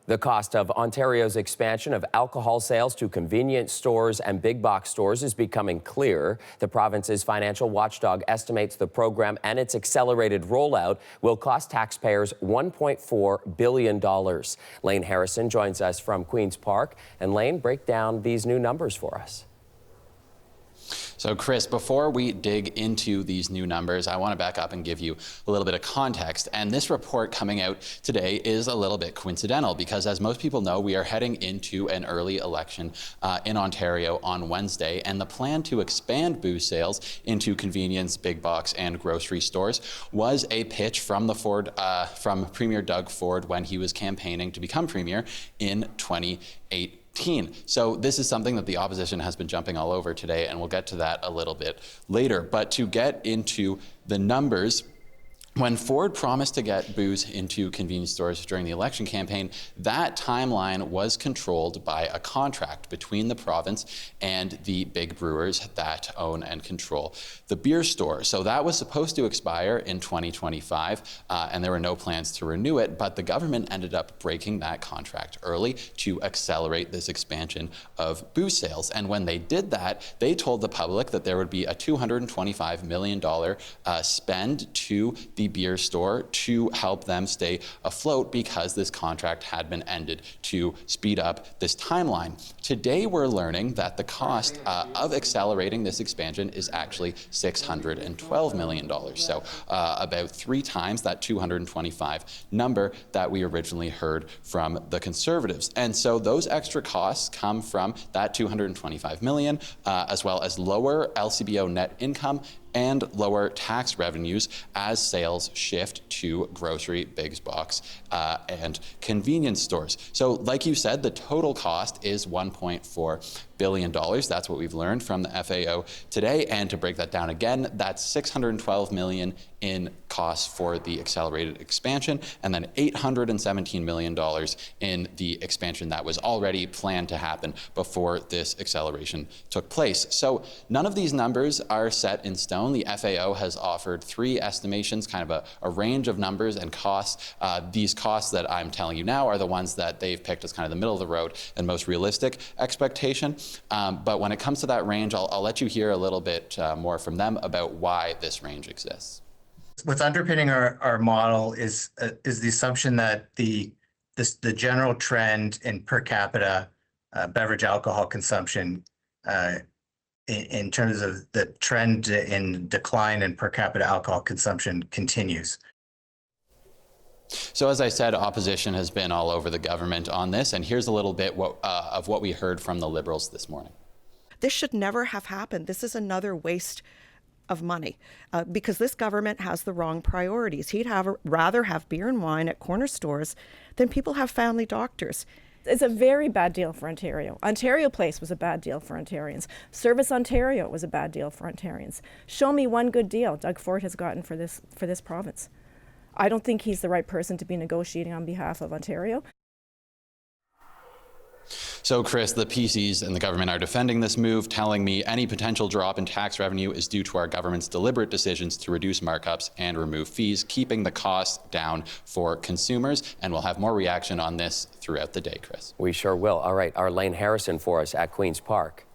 The cost of Ontario's expansion of alcohol sales to convenience stores and big box stores is becoming clear. The province's financial watchdog estimates the program and its accelerated rollout will cost taxpayers $1.4 billion. Lane Harrison joins us from Queen's Park. And Lane, break down these new numbers for us. So Chris, before we dig into these new numbers, I want to back up and give you a little bit of context. And this report coming out today is a little bit coincidental because, as most people know, we are heading into an early election in Ontario on Wednesday. And the plan to expand booze sales into convenience, big box and grocery stores was a pitch from from Premier Doug Ford when he was campaigning to become Premier in 2018. So this is something that the opposition has been jumping all over today, and we'll get to that a little bit later. But to get into the numbers, when Ford promised to get booze into convenience stores during the election campaign, that timeline was controlled by a contract between the province and the big brewers that own and control the beer store. So that was supposed to expire in 2025, and there were no plans to renew it, but the government ended up breaking that contract early to accelerate this expansion of booze sales. And when they did that, they told the public that there would be a $225 million spend to the beer store to help them stay afloat because this contract had been ended to speed up this timeline. Today we're learning that the cost of accelerating this expansion is actually $612 million. So about 3 times that 225 number that we originally heard from the Conservatives. And so those extra costs come from that $225 million, as well as lower LCBO net income and lower tax revenues as sales shift to grocery, big box, and convenience stores. So like you said, the total cost is $1.4 billion. That's what we've learned from the FAO today. And to break that down again, that's $612 million in costs for the accelerated expansion, and then $817 million in the expansion that was already planned to happen before this acceleration took place. So none of these numbers are set in stone. The FAO has offered 3 estimations, kind of a range of numbers and costs. These costs that I'm telling you now are the ones that they've picked as kind of the middle of the road and most realistic expectation. But when it comes to that range, I'll let you hear a little bit more from them about why this range exists. What's underpinning our model is the assumption that the general trend in per capita beverage alcohol consumption in terms of the trend in decline in per capita alcohol consumption continues. So as I said, opposition has been all over the government on this, and here's a little bit of what we heard from the Liberals this morning. This should never have happened. This is another waste of money because this government has the wrong priorities. He'd rather have beer and wine at corner stores than people have family doctors. It's a very bad deal for Ontario. Ontario Place was a bad deal for Ontarians. Service Ontario was a bad deal for Ontarians. Show me one good deal Doug Ford has gotten for this province. I don't think he's the right person to be negotiating on behalf of Ontario. So, Chris, the PCs and the government are defending this move, telling me any potential drop in tax revenue is due to our government's deliberate decisions to reduce markups and remove fees, keeping the costs down for consumers. And we'll have more reaction on this throughout the day, Chris. We sure will. All right, our Lane Harrison for us at Queen's Park.